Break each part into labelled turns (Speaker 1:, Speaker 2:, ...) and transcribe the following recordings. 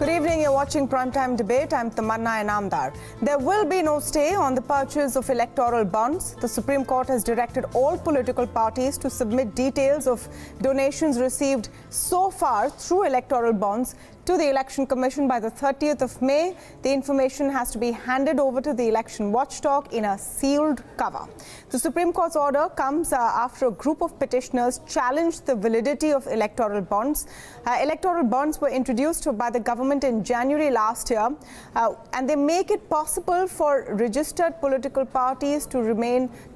Speaker 1: Good evening, you're watching Primetime Debate. I'm Tamanna Inamdar. There will be no stay on the purchase of electoral bonds. The Supreme Court has directed all political parties to submit details of donations received so far through electoral bonds to the Election Commission by the 30th of May. The information has to be handed over to the election watchdog in a sealed cover. The Supreme Court's order comes after a group of petitioners challenged the validity of electoral bonds. Electoral bonds were introduced by the government in January last year, and they make it possible for registered political parties to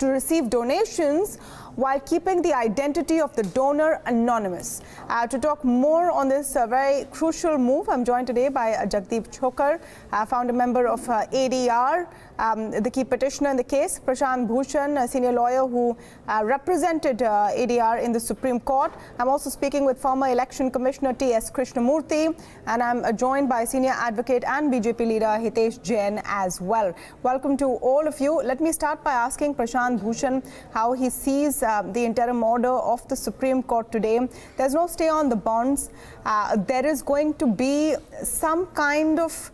Speaker 1: receive donations while keeping the identity of the donor anonymous. To talk more on this very crucial move, I'm joined today by Jagdeep Chhokar, founder member of ADR, the key petitioner in the case, Prashant Bhushan, a senior lawyer who represented ADR in the Supreme Court. I'm also speaking with former Election Commissioner T.S. Krishnamurthy, and I'm joined by senior advocate and BJP leader Hitesh Jain as well. Welcome to all of you. Let me start by asking Prashant Bhushan how he sees the interim order of the Supreme Court today. There's no stay on the bonds. There is going to be some kind of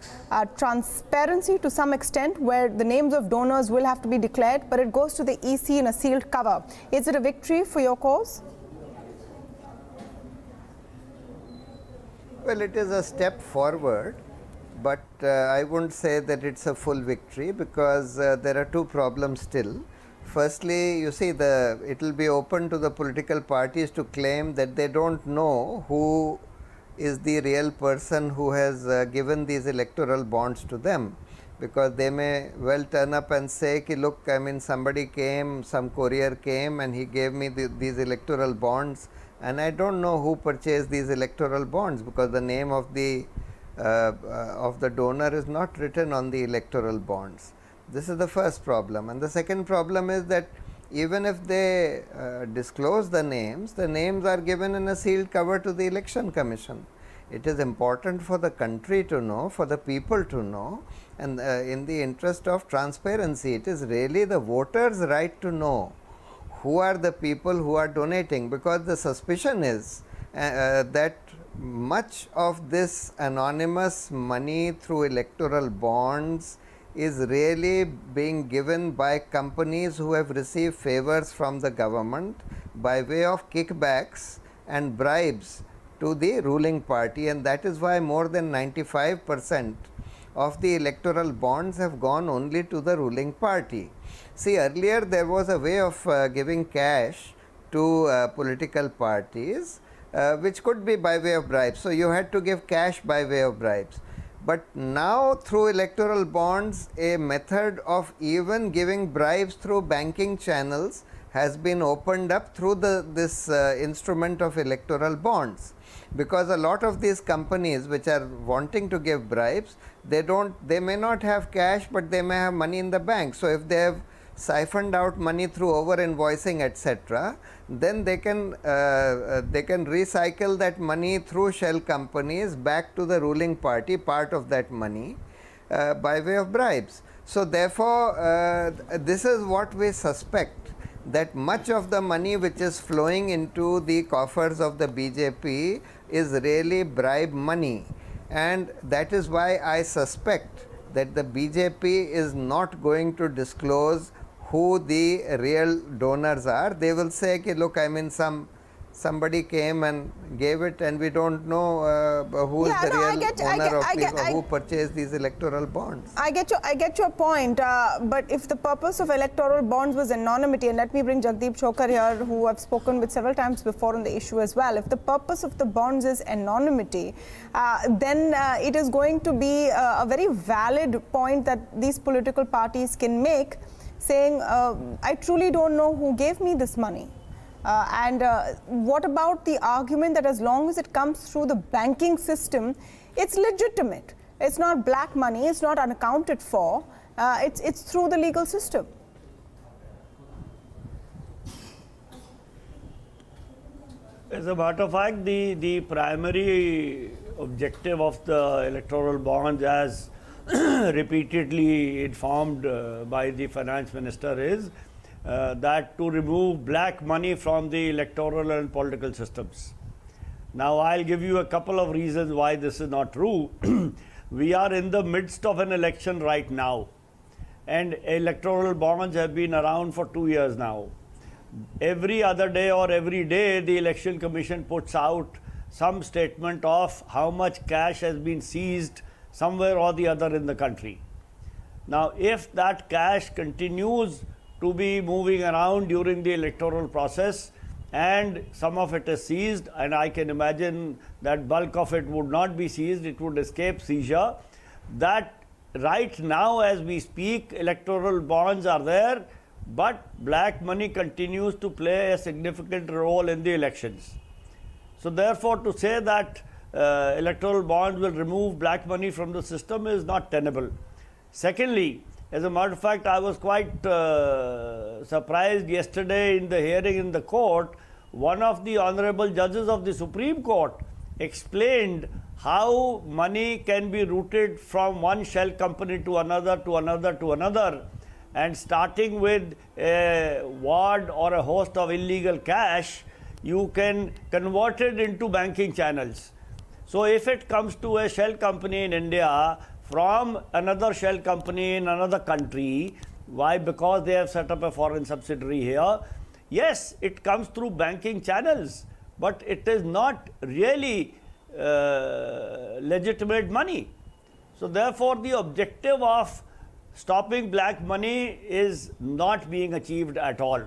Speaker 1: transparency to some extent where the names of donors will have to be declared, but it goes to the EC in a sealed cover. Is it a victory for your cause?
Speaker 2: Well, it is a step forward, but I wouldn't say that it's a full victory because there are two problems still. Firstly, you see, it will be open to the political parties to claim that they don't know who is the real person who has given these electoral bonds to them, because they may well turn up and say, look, I mean, somebody came, some courier came and he gave me these electoral bonds, and I don't know who purchased these electoral bonds because the name of the donor is not written on the electoral bonds. This is the first problem. And the second problem is that even if they disclose the names are given in a sealed cover to the Election Commission. It is important for the country to know, for the people to know, and in the interest of transparency, it is really the voters' right to know who are the people who are donating, because the suspicion is that much of this anonymous money through electoral bonds is really being given by companies who have received favors from the government by way of kickbacks and bribes to the ruling party, and that is why more than 95% of the electoral bonds have gone only to the ruling party. See, earlier there was a way of giving cash to political parties, which could be by way of bribes. So you had to give cash by way of bribes. But now through electoral bonds, a method of even giving bribes through banking channels has been opened up through this instrument of electoral bonds, because a lot of these companies which are wanting to give bribes, they may not have cash, but they may have money in the bank. So if they have siphoned out money through over invoicing, etc., then they can recycle that money through shell companies back to the ruling party, part of that money, by way of bribes. So therefore, this is what we suspect, that much of the money which is flowing into the coffers of the BJP is really bribe money, and that is why I suspect that the BJP is not going to disclose who the real donors are. They will say, look, I mean, somebody came and gave it, and we don't know who is the real owner of who purchased these electoral bonds.
Speaker 1: I get your point, but if the purpose of electoral bonds was anonymity, and let me bring Jagdeep Chhokar here, who I've spoken with several times before on the issue as well. If the purpose of the bonds is anonymity, then it is going to be a very valid point that these political parties can make, saying, I truly don't know who gave me this money. And what about the argument that as long as it comes through the banking system, it's legitimate. It's not black money, it's not unaccounted for, it's through the legal system.
Speaker 3: As a matter of fact, the primary objective of the electoral bonds, as repeatedly informed by the finance minister, is that to remove black money from the electoral and political systems. Now, I'll give you a couple of reasons why this is not true. We are in the midst of an election right now, and electoral bonds have been around for 2 years now. Every other day or every day, the Election Commission puts out some statement of how much cash has been seized somewhere or the other in the country. Now, if that cash continues to be moving around during the electoral process and some of it is seized, and I can imagine that bulk of it would not be seized, it would escape seizure, that right now as we speak, electoral bonds are there, but black money continues to play a significant role in the elections. So therefore, to say that electoral bonds will remove black money from the system is not tenable. Secondly, as a matter of fact, I was quite surprised yesterday in the hearing in the court. One of the honorable judges of the Supreme Court explained how money can be routed from one shell company to another, to another, to another, and starting with a wad or a host of illegal cash, you can convert it into banking channels. So if it comes to a shell company in India from another shell company in another country, why? Because they have set up a foreign subsidiary here. Yes, it comes through banking channels, but it is not really legitimate money. So therefore, the objective of stopping black money is not being achieved at all.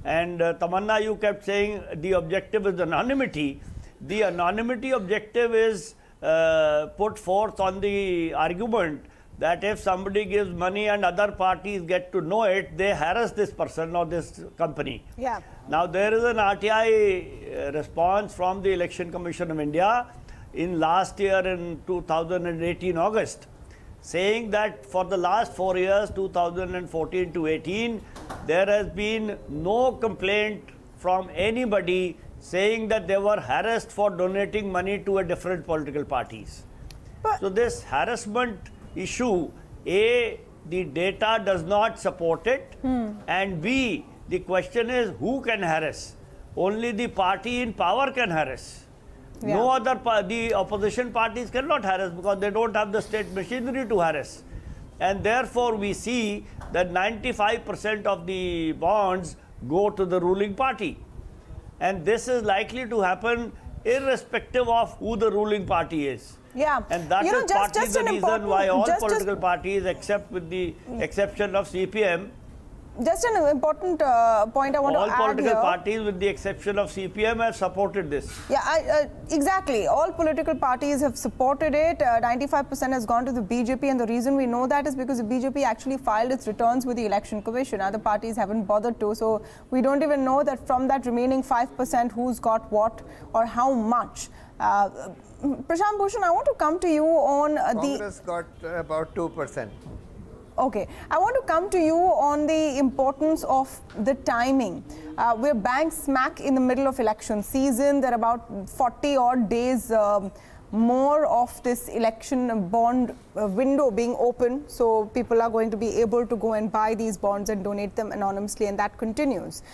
Speaker 3: And Tamanna, you kept saying the objective is anonymity. The anonymity objective is put forth on the argument that if somebody gives money and other parties get to know it, they harass this person or this company.
Speaker 1: Yeah.
Speaker 3: Now, there is an RTI response from the Election Commission of India in last year in 2018 August, saying that for the last 4 years, 2014 to 18, there has been no complaint from anybody saying that they were harassed for donating money to a different political parties.
Speaker 1: But
Speaker 3: so this harassment issue, A, the data does not support it, and B, the question is who can harass? Only the party in power can harass.
Speaker 1: Yeah.
Speaker 3: No other, the opposition parties cannot harass because they don't have the state machinery to harass. And therefore, we see that 95% of the bonds go to the ruling party. And this is likely to happen irrespective of who the ruling party is.
Speaker 1: yeah,
Speaker 3: And that is partly the reason why all political parties, except with the exception of CPM,
Speaker 1: just an important point I want to add here.
Speaker 3: All political parties, with the exception of CPM, have supported this.
Speaker 1: Yeah, exactly. All political parties have supported it. 95% has gone to the BJP, and the reason we know that is because the BJP actually filed its returns with the Election Commission. Other parties haven't bothered to, so we don't even know that from that remaining 5% who's got what or how much. Prashant Bhushan, I want to come to you on
Speaker 2: Congress got about 2%.
Speaker 1: Okay, I want to come to you on the importance of the timing. We're bang smack in the middle of election season. There are about 40 odd days more of this election bond window being open. So people are going to be able to go and buy these bonds and donate them anonymously, and that continues.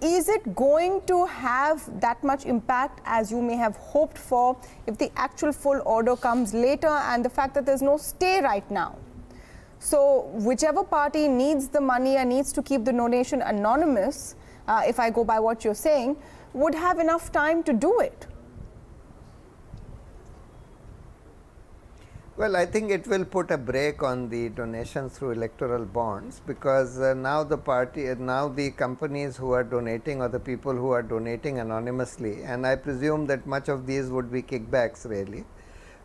Speaker 1: Is it going to have that much impact as you may have hoped for if the actual full order comes later, and the fact that there's no stay right now? So whichever party needs the money and needs to keep the donation anonymous, if I go by what you're saying, would have enough time to do it.
Speaker 2: Well, I think it will put a brake on the donations through electoral bonds, because now the companies who are donating, or the people who are donating anonymously, and I presume that much of these would be kickbacks really,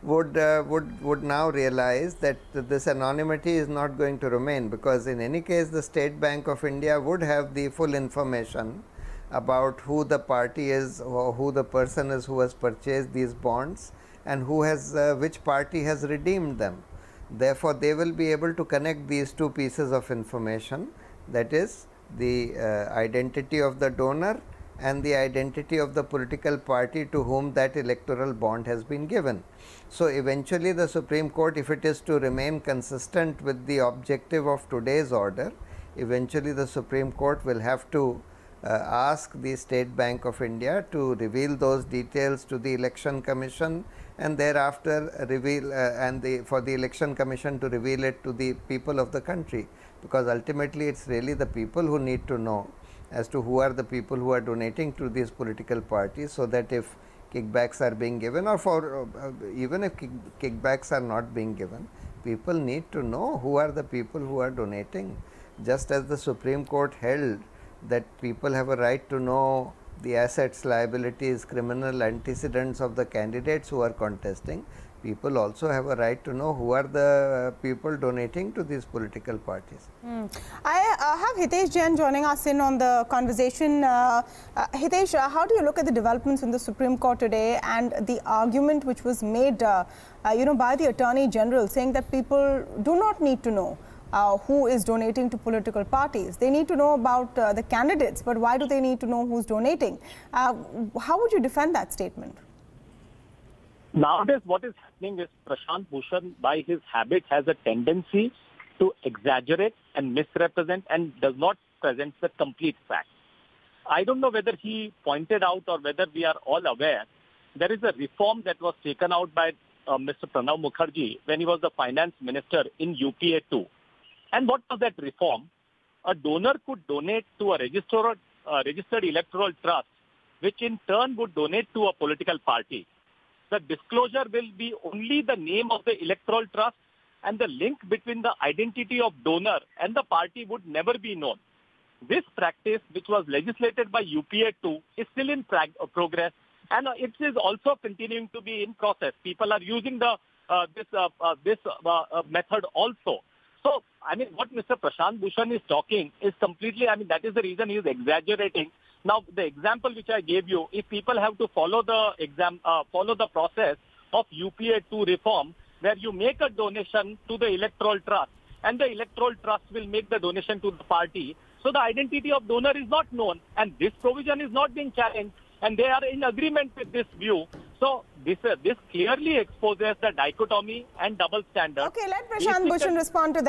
Speaker 2: would now realize that this anonymity is not going to remain, because in any case the State Bank of India would have the full information about who the party is, or who the person is who has purchased these bonds, and who has which party has redeemed them. Therefore, they will be able to connect these two pieces of information, that is the identity of the donor and the identity of the political party to whom that electoral bond has been given. So eventually the Supreme Court, if it is to remain consistent with the objective of today's order, eventually the Supreme Court will have to ask the State Bank of India to reveal those details to the Election Commission, and thereafter reveal for the Election Commission to reveal it to the people of the country, because ultimately it's really the people who need to know as to who are the people who are donating to these political parties, so that if kickbacks are being given, or for even if kickbacks are not being given, people need to know who are the people who are donating. Just as the Supreme Court held that people have a right to know the assets, liabilities, criminal antecedents of the candidates who are contesting, people also have a right to know who are the people donating to these political parties.
Speaker 1: I have Hitesh Jain joining us in on the conversation. Hitesh, how do you look at the developments in the Supreme Court today and the argument which was made by the Attorney General, saying that people do not need to know who is donating to political parties? They need to know about the candidates, but why do they need to know who's donating? How would you defend that statement?
Speaker 4: Nowadays, what is happening is Prashant Bhushan, by his habit, has a tendency to exaggerate and misrepresent and does not present the complete fact. I don't know whether he pointed out or whether we are all aware, there is a reform that was taken out by Mr. Pranab Mukherjee when he was the finance minister in UPA 2. And what was that reform? A donor could donate to a registered electoral trust, which in turn would donate to a political party. The disclosure will be only the name of the electoral trust, and the link between the identity of donor and the party would never be known. This practice, which was legislated by UPA 2, is still in progress, and it is also continuing to be in process. People are using this method also. So, I mean, what Mr. Prashant Bhushan is talking is completely, that is the reason he is exaggerating. Now, the example which I gave you, if people have to follow the process of UPA 2 reform, where you make a donation to the electoral trust, and the electoral trust will make the donation to the party, so the identity of donor is not known, and this provision is not being challenged, and they are in agreement with this view. So this clearly exposes the dichotomy and double standard.
Speaker 1: Okay, let Prashant Bhushan respond to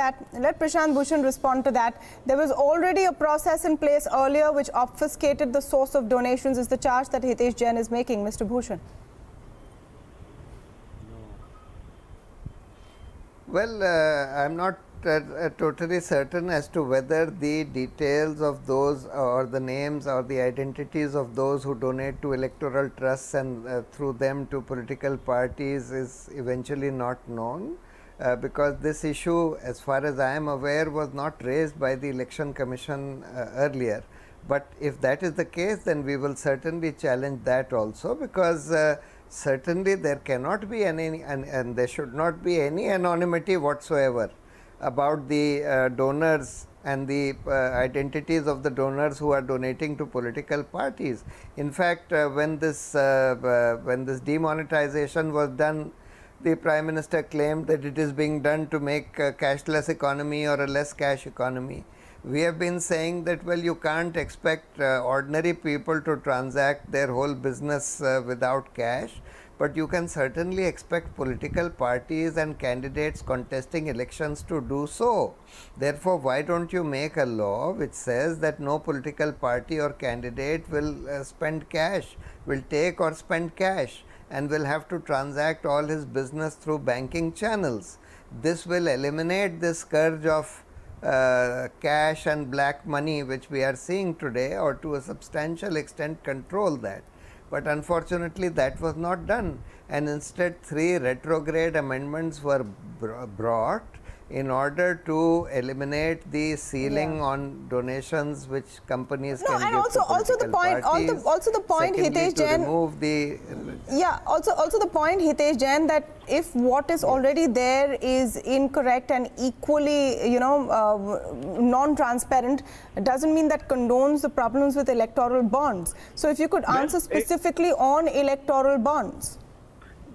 Speaker 1: that. There was already a process in place earlier which obfuscated the source of donations, is the charge that Hitesh Jain is making. Mr. Bhushan.
Speaker 2: Well, I'm not totally certain as to whether the details of those or the names or the identities of those who donate to electoral trusts and through them to political parties is eventually not known, because this issue, as far as I am aware, was not raised by the Election Commission earlier. But if that is the case, then we will certainly challenge that also, because certainly there cannot be any and there should not be any anonymity whatsoever about the donors and the identities of the donors who are donating to political parties. In fact, when this demonetization was done, the Prime Minister claimed that it is being done to make a cashless economy or a less cash economy. We have been saying that, well, you can't expect ordinary people to transact their whole business without cash, but you can certainly expect political parties and candidates contesting elections to do so. Therefore, why don't you make a law which says that no political party or candidate will spend cash, will take or spend cash, and will have to transact all his business through banking channels. This will eliminate this scourge of cash and black money which we are seeing today, or to a substantial extent control that. But unfortunately that was not done, and instead 3 retrograde amendments were brought in order to eliminate the ceiling on donations which companies can give to political parties.
Speaker 1: Also the point, Hitesh Jain,
Speaker 2: remove the
Speaker 1: also the point, Hitesh Jain, that if what is already there is incorrect and equally, non-transparent, it doesn't mean that condones the problems with electoral bonds. So if you could answer specifically on electoral bonds.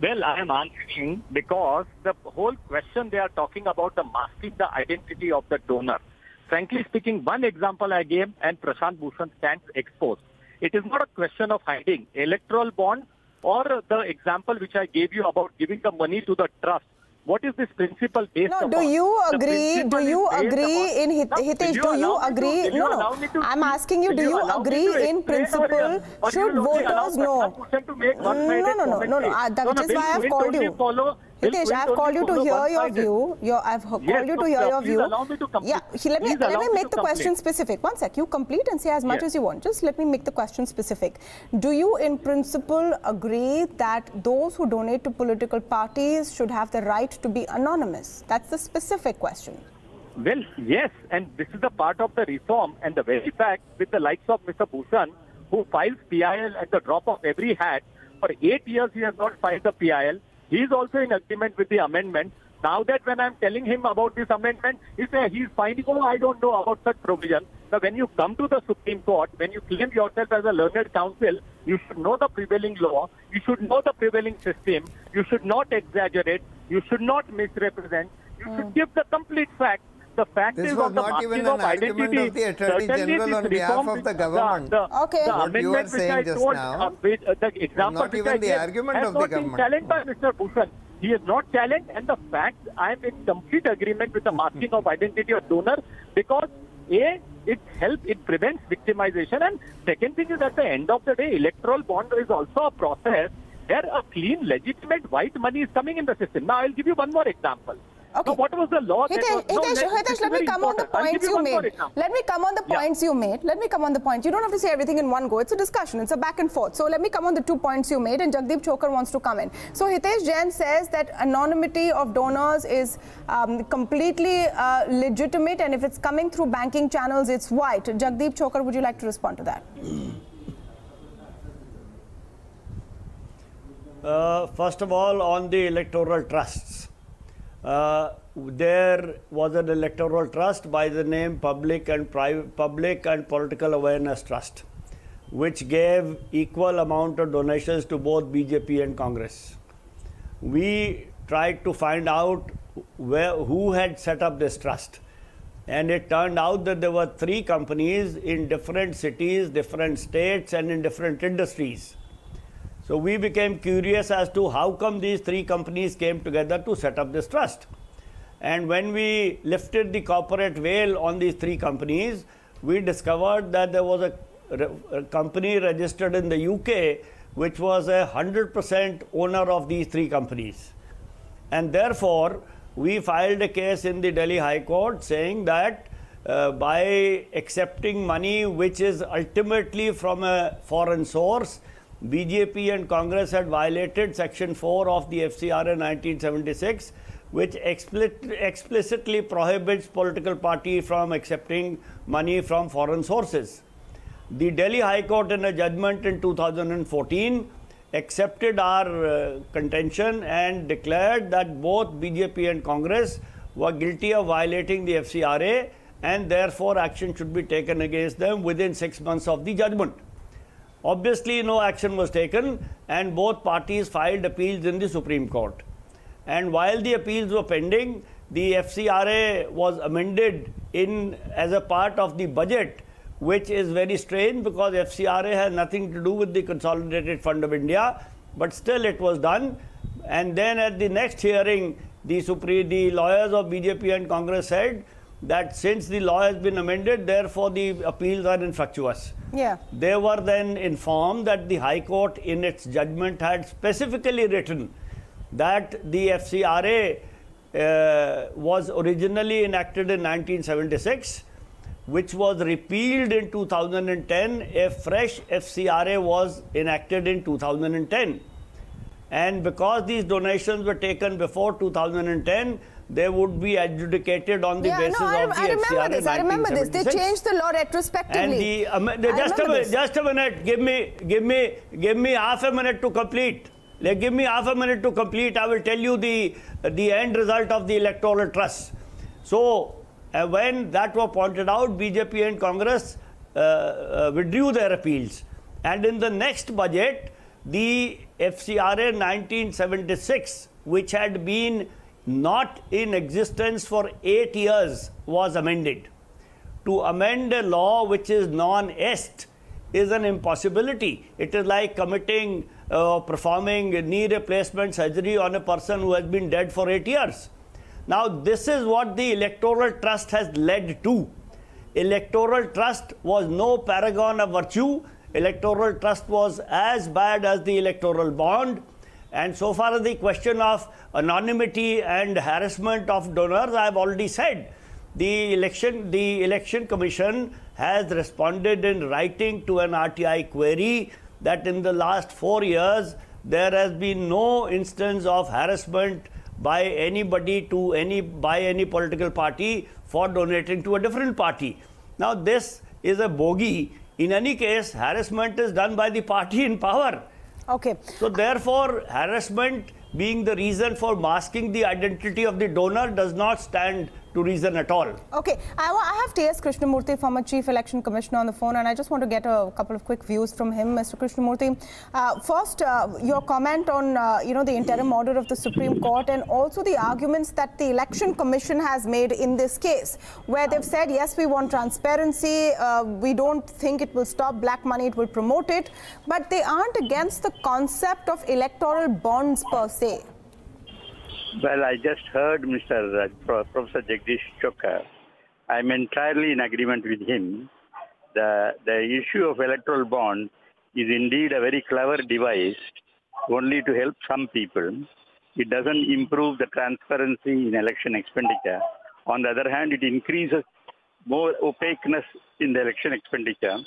Speaker 4: Well, I am answering because the whole question they are talking about the masking the identity of the donor. Frankly speaking, one example I gave and Prashant Bhushan stands exposed. It is not a question of hiding electoral bond or the example which I gave you about giving the money to the trust What is this principle based
Speaker 1: No,
Speaker 4: upon?
Speaker 1: do you
Speaker 4: The
Speaker 1: agree?
Speaker 4: principle
Speaker 1: Do you
Speaker 4: is based
Speaker 1: agree in
Speaker 4: upon-
Speaker 1: Hitesh?
Speaker 4: Will
Speaker 1: Do you
Speaker 4: allow me to-
Speaker 1: agree?
Speaker 4: will you
Speaker 1: No,
Speaker 4: allow
Speaker 1: no.
Speaker 4: me to
Speaker 1: I'm
Speaker 4: speak?
Speaker 1: asking you.
Speaker 4: Will
Speaker 1: Do you
Speaker 4: allow me
Speaker 1: agree
Speaker 4: to
Speaker 1: in
Speaker 4: explain,
Speaker 1: principle?
Speaker 4: or
Speaker 1: Should
Speaker 4: you will only allow
Speaker 1: voters know?
Speaker 4: Prashant Bhushan to make one-sided
Speaker 1: No,
Speaker 4: commentary?
Speaker 1: that is
Speaker 4: Will
Speaker 1: why I've
Speaker 4: Quint
Speaker 1: called
Speaker 4: only
Speaker 1: you.
Speaker 4: follow-
Speaker 1: Hitesh,
Speaker 4: will
Speaker 1: I've
Speaker 4: Quint
Speaker 1: called you
Speaker 4: only
Speaker 1: to
Speaker 4: follow
Speaker 1: hear your
Speaker 4: one-sided?
Speaker 1: view. I've called you to
Speaker 4: Yes,
Speaker 1: hear your
Speaker 4: please
Speaker 1: view.
Speaker 4: allow me to complete.
Speaker 1: Yeah, let
Speaker 4: Please
Speaker 1: me
Speaker 4: allow me
Speaker 1: make
Speaker 4: to
Speaker 1: the question
Speaker 4: complete.
Speaker 1: specific. One sec, you complete and say as much
Speaker 4: Yes.
Speaker 1: as you want. Just let me make the question specific. Do you, in principle, agree that those who donate to political parties should have the right to be anonymous? That's the specific question.
Speaker 4: Well, yes, and this is a part of the reform, and the very fact with the likes of Mr. Bhushan, who files PIL at the drop of every hat, for 8 years he has not filed the PIL. He is also in agreement with the amendment. Now that when I'm telling him about this amendment, he's finding, oh, I don't know about such provision. Now, when you come to the Supreme Court, when you claim yourself as a learned counsel, you should know the prevailing law, you should know the prevailing system, you should not exaggerate, you should not misrepresent, you should give the complete fact. The fact
Speaker 2: This
Speaker 4: is
Speaker 2: was
Speaker 4: on the
Speaker 2: not
Speaker 4: masking
Speaker 2: even
Speaker 4: of
Speaker 2: an argument
Speaker 4: identity.
Speaker 2: of the Attorney
Speaker 4: Certainly
Speaker 2: General
Speaker 4: this
Speaker 2: on behalf
Speaker 4: reform
Speaker 2: of the
Speaker 4: which-
Speaker 2: government.
Speaker 1: Okay.
Speaker 4: The
Speaker 2: What you are
Speaker 4: amendment which I
Speaker 2: saying just
Speaker 4: told,
Speaker 2: now,
Speaker 4: the example
Speaker 2: not
Speaker 4: which
Speaker 2: even
Speaker 4: I
Speaker 2: the
Speaker 4: gave
Speaker 2: argument
Speaker 4: has
Speaker 2: of the
Speaker 4: not been
Speaker 2: government.
Speaker 4: challenged by Mr. Bhushan. He is not challenged, and the fact I am in complete agreement with the masking of identity of donor, because it prevents victimization, and second thing is at the end of the day, electoral bond is also a process where a clean, legitimate white money is coming in the system. Now I'll give you one more example.
Speaker 1: Okay.
Speaker 4: So what was the law that was...
Speaker 1: Hitesh, let me come on the points you made. Let me come on the points you made. Let me come on the points. You don't have to say everything in one go. It's a discussion. It's a back and forth. So let me come on the 2 points you made, and Jagdeep Chhokar wants to come in. So Hitesh Jain says that anonymity of donors is completely legitimate, and if it's coming through banking channels, it's white. Jagdeep Chhokar, would you like to respond to that?
Speaker 3: First of all, on the electoral trusts. There was an electoral trust by the name Public and Political Awareness Trust, which gave equal amount of donations to both BJP and Congress. We tried to find out who had set up this trust, and it turned out that there were 3 companies in different cities, different states, and in different industries. So we became curious as to how come these 3 companies came together to set up this trust. And when we lifted the corporate veil on these 3 companies, we discovered that there was a company registered in the UK which was 100% owner of these 3 companies. And therefore, we filed a case in the Delhi High Court saying that by accepting money which is ultimately from a foreign source, BJP and Congress had violated Section 4 of the FCRA 1976, which explicitly prohibits political party from accepting money from foreign sources. The Delhi High Court, in a judgment in 2014, accepted our contention and declared that both BJP and Congress were guilty of violating the FCRA, and therefore action should be taken against them within 6 months of the judgment. Obviously, no action was taken, and both parties filed appeals in the Supreme Court. And while the appeals were pending, the FCRA was amended as a part of the budget, which is very strange because FCRA has nothing to do with the Consolidated Fund of India, but still it was done. And then at the next hearing, the lawyers of BJP and Congress said that since the law has been amended, therefore the appeals are infructuous.
Speaker 1: Yeah.
Speaker 3: They were then informed that the High Court in its judgment had specifically written that the FCRA was originally enacted in 1976, which was repealed in 2010. A fresh FCRA was enacted in 2010. And because these donations were taken before 2010, they would be adjudicated on the basis of the FCRA.
Speaker 1: I remember this. They changed the law retrospectively.
Speaker 3: And just a minute. Give me half a minute to complete. Give me half a minute to complete. I will tell you the end result of the electoral trust. So when that was pointed out, BJP and Congress withdrew their appeals. And in the next budget, the FCRA 1976, which had been not in existence for 8 years, was amended. To amend a law which is non-est is an impossibility. It is like committing performing knee replacement surgery on a person who has been dead for 8 years. Now, this is what the Electoral Trust has led to. Electoral Trust was no paragon of virtue. Electoral Trust was as bad as the electoral bond. And so far as the question of anonymity and harassment of donors, I have already said, the Election Commission has responded in writing to an RTI query that in the last 4 years, there has been no instance of harassment by anybody by any political party for donating to a different party. Now, this is a bogey. In any case, harassment is done by the party in power.
Speaker 1: Okay.
Speaker 3: So, therefore, harassment being the reason for masking the identity of the donor does not stand to reason at all.
Speaker 1: Okay, I have T.S. Krishnamurthy, former Chief Election Commissioner, on the phone, and I just want to get a couple of quick views from him, Mr. Krishnamurthy. First, your comment on the interim order of the Supreme Court, and also the arguments that the Election Commission has made in this case, where they've said, yes, we want transparency, we don't think it will stop black money, it will promote it, but they aren't against the concept of electoral bonds per se.
Speaker 5: Well, I just heard Mr. Professor Jagdeep Chhokar. I'm entirely in agreement with him. The issue of electoral bond is indeed a very clever device only to help some people. It doesn't improve the transparency in election expenditure. On the other hand, it increases more opaqueness in the election expenditure.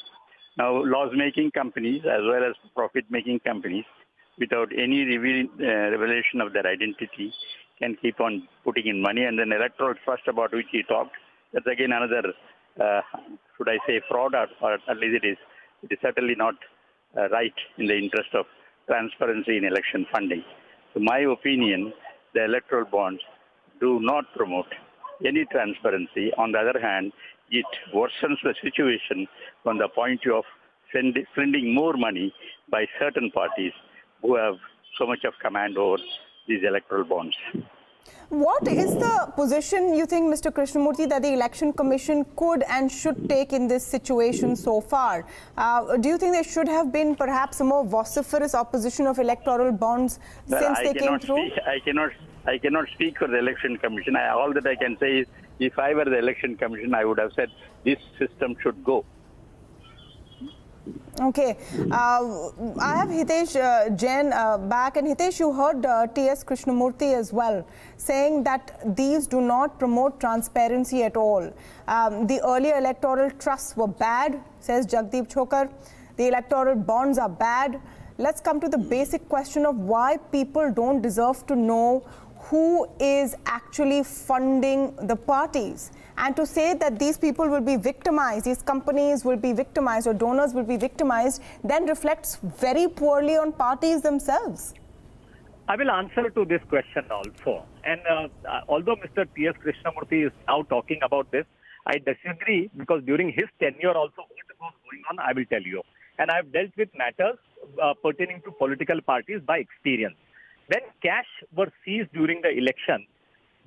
Speaker 5: Now, loss-making companies as well as profit-making companies, without any revelation of their identity, can keep on putting in money. And then electoral trust, about which he talked, that's again another, should I say, fraud, or at least it is certainly not right in the interest of transparency in election funding. So my opinion, the electoral bonds do not promote any transparency. On the other hand, it worsens the situation from the point of spending more money by certain parties who have so much of command over these electoral bonds.
Speaker 1: What is the position, you think, Mr. Krishnamurthy, that the Election Commission could and should take in this situation so far? Do you think there should have been perhaps a more vociferous opposition of electoral bonds since they came through?
Speaker 5: I cannot speak for the Election Commission. All that I can say is, if I were the Election Commission, I would have said this system should go.
Speaker 1: Okay. I have Hitesh Jain back, and Hitesh, you heard T.S. Krishnamurthy as well saying that these do not promote transparency at all. The earlier electoral trusts were bad, says Jagdeep Chhokar. The electoral bonds are bad. Let's come to the basic question of why people don't deserve to know who is actually funding the parties. And to say that these people will be victimized, these companies will be victimized, or donors will be victimized, then reflects very poorly on parties themselves.
Speaker 4: I will answer to this question also. And although Mr. T.S. Krishnamurthy is now talking about this, I disagree, because during his tenure also what was going on, I will tell you. And I have dealt with matters pertaining to political parties by experience. When cash were seized during the election,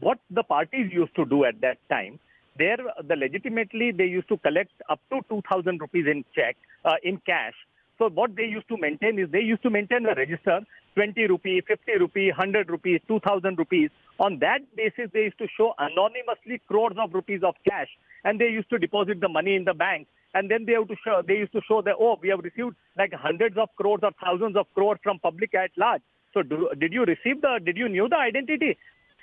Speaker 4: what the parties used to do at that time, legitimately they used to collect up to 2,000 rupees in cash. So what they used to maintain is they used to maintain a register, 20 rupee, 50 rupee, 100 rupees, 2,000 rupees. On that basis, they used to show anonymously crores of rupees of cash, and they used to deposit the money in the bank. And then they used to show that, oh, we have received like hundreds of crores or thousands of crores from public at large. So did you knew the identity?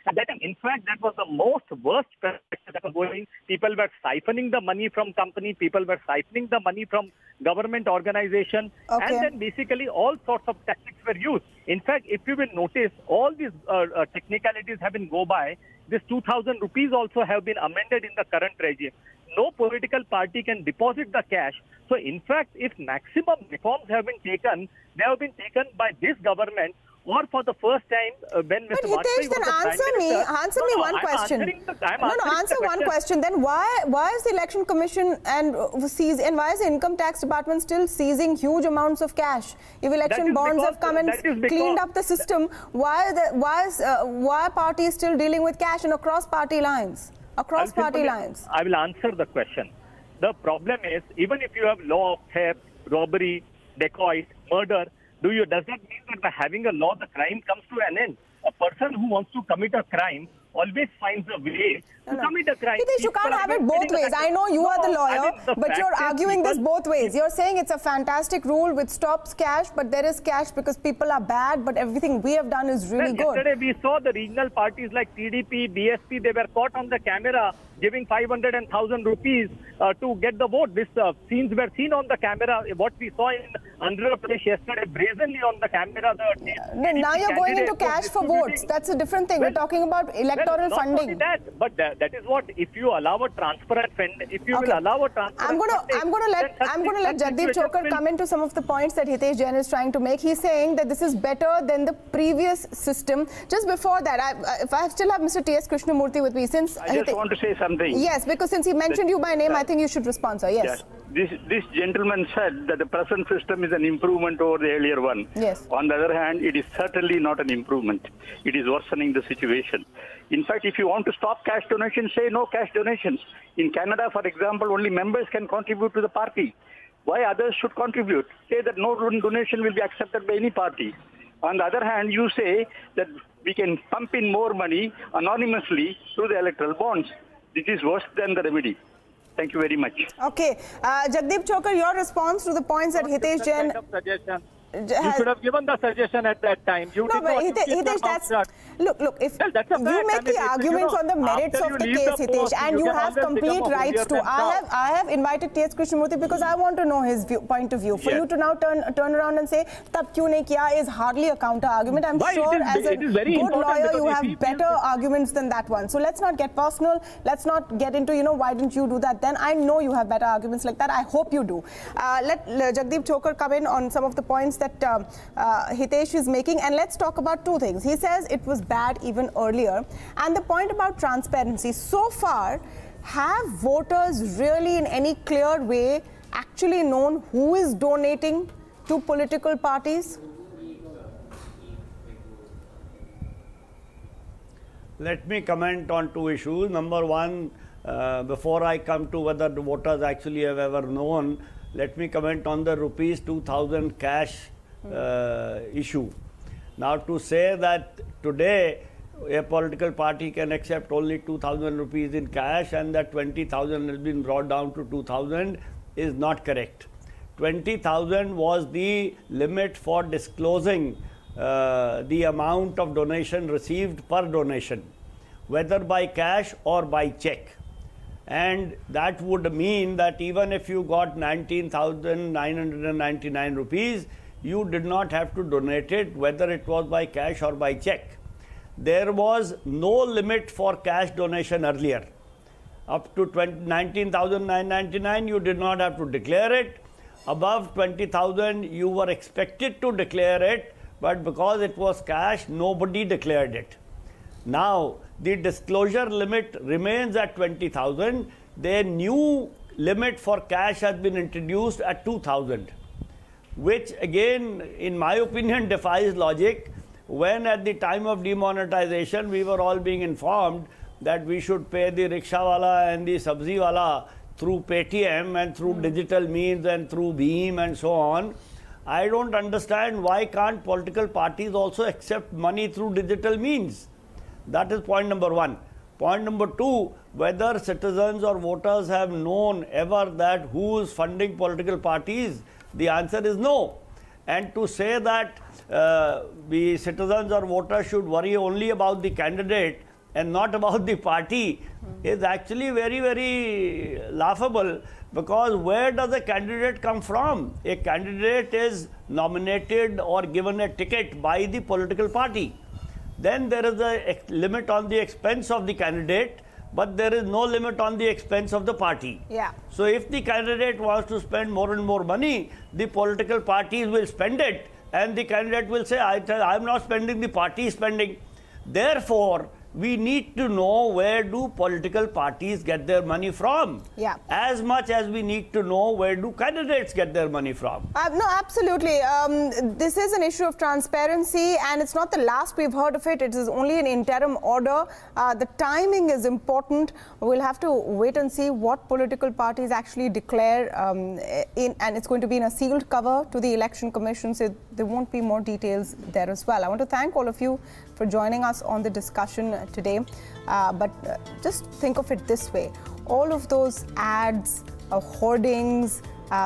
Speaker 4: And that, in fact, that was the worst practice that was going. People were siphoning the money from company. People were siphoning the money from government organization.
Speaker 1: Okay.
Speaker 4: And then basically all sorts of tactics were used. In fact, if you will notice, all these technicalities have been go by. This 2,000 rupees also have been amended in the current regime. No political party can deposit the cash. So, in fact, if maximum reforms have been taken, they have been taken by this government, or for the first time when Mr.
Speaker 1: Hitesh, then answer me one question. Answer one question. Then why is the Election Commission and why is the Income Tax Department still seizing huge amounts of cash? If election bonds have come and cleaned up the system, why are parties still dealing with cash and across party lines? I
Speaker 4: will answer the question. The problem is, even if you have law of theft, robbery, dacoit, murder, Does that mean that by having a law, the crime comes to an end? A person who wants to commit a crime always finds a way to commit a crime.
Speaker 1: Hitesh, you can't have it both ways. I know you are the lawyer, but you're arguing this both ways. You're saying it's a fantastic rule which stops cash, but there is cash because people are bad, but everything we have done is really good.
Speaker 4: Yesterday we saw the regional parties like TDP, BSP, they were caught on the camera giving 500 and 1,000 rupees to get the vote. These scenes were seen on the camera. What we saw in Andhra Pradesh yesterday, brazenly on the camera.
Speaker 1: Now you're going into cash for votes. That's a different thing. We're talking about electoral funding.
Speaker 4: Not only that, but that is what, if you allow a transparent fund, if you will allow a transparent
Speaker 1: I'm going to let Jagdeep Chhokar come into some of the points that Hitesh Jain is trying to make. He's saying that this is better than the previous system. Just before that, if I still have Mr. T.S. Krishnamurthy with me, since
Speaker 5: I just want to say something.
Speaker 1: Yes, because since he mentioned you by name, I think you should respond, sir. Yes.
Speaker 5: This gentleman said that the present system is an improvement over the earlier one.
Speaker 1: Yes.
Speaker 5: On the other hand, it is certainly not an improvement. It is worsening the situation. In fact, if you want to stop cash donations, say no cash donations. In Canada, for example, only members can contribute to the party. Why others should contribute? Say that no donation will be accepted by any party. On the other hand, you say that we can pump in more money anonymously through the electoral bonds. This is worse than the remedy. Thank you very much. Okay.
Speaker 1: Jagdeep Chhokar, your response to the points that Hitesh Jain...
Speaker 4: You should have given the suggestion at that time. You
Speaker 1: no, but Hitesh, that's... Look, if you make the arguments on the merits of the case, Hitesh, and you have complete rights to... I have invited T.S. Krishnamurthy because I want to know his point of view. For you to now turn around and say, "Tab kyun nahi kiya," is hardly a counter-argument. I'm sure as a good lawyer, you have better arguments than that one. So let's not get personal. Let's not get into, why didn't you do that then? I know you have better arguments like that. I hope you do. Let Jagdeep Chhokar come in on some of the points that Hitesh is making, and let's talk about two things. He says it was bad even earlier, and the point about transparency. So far, have voters really in any clear way actually known who is donating to political parties?
Speaker 3: Let me comment on two issues. Number one, before I come to whether the voters actually have ever known, let me comment on the rupees 2,000 cash issue. Now, to say that today a political party can accept only 2,000 rupees in cash and that 20,000 has been brought down to 2,000 is not correct. 20,000 was the limit for disclosing the amount of donation received per donation, whether by cash or by check. And that would mean that even if you got 19,999 rupees, you did not have to donate it, whether it was by cash or by check. There was no limit for cash donation earlier. Up to 19,999, you did not have to declare it. Above 20,000, you were expected to declare it, but because it was cash, nobody declared it. Now, the disclosure limit remains at 20,000. The new limit for cash has been introduced at 2,000, which again, in my opinion, defies logic. When at the time of demonetization, we were all being informed that we should pay the rickshawala and the sabzi wala through Paytm and through digital means and through Beam and so on. I don't understand why can't political parties also accept money through digital means. That is point number one. Point number two, whether citizens or voters have known ever that who is funding political parties, the answer is no. And to say that the citizens or voters should worry only about the candidate and not about the party is actually very, very laughable, because where does a candidate come from? A candidate is nominated or given a ticket by the political party. Then there is a limit on the expense of the candidate, but there is no limit on the expense of the party.
Speaker 1: Yeah.
Speaker 3: So if the candidate wants to spend more and more money, the political parties will spend it, and the candidate will say, I'm not spending, the party is spending. Therefore, we need to know where do political parties get their money from.
Speaker 1: Yeah.
Speaker 3: As much as we need to know where do candidates get their money from.
Speaker 1: No, absolutely. This is an issue of transparency, and it's not the last we've heard of it. It is only an interim order. The timing is important. We'll have to wait and see what political parties actually declare, and it's going to be in a sealed cover to the Election Commission, so there won't be more details there as well. I want to thank all of you for joining us on the discussion today. But just think of it this way. All of those ads, hoardings,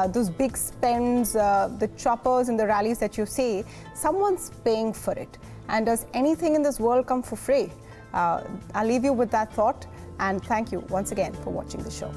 Speaker 1: those big spends, the choppers and the rallies that you see, someone's paying for it. And does anything in this world come for free? I'll leave you with that thought. And thank you once again for watching the show.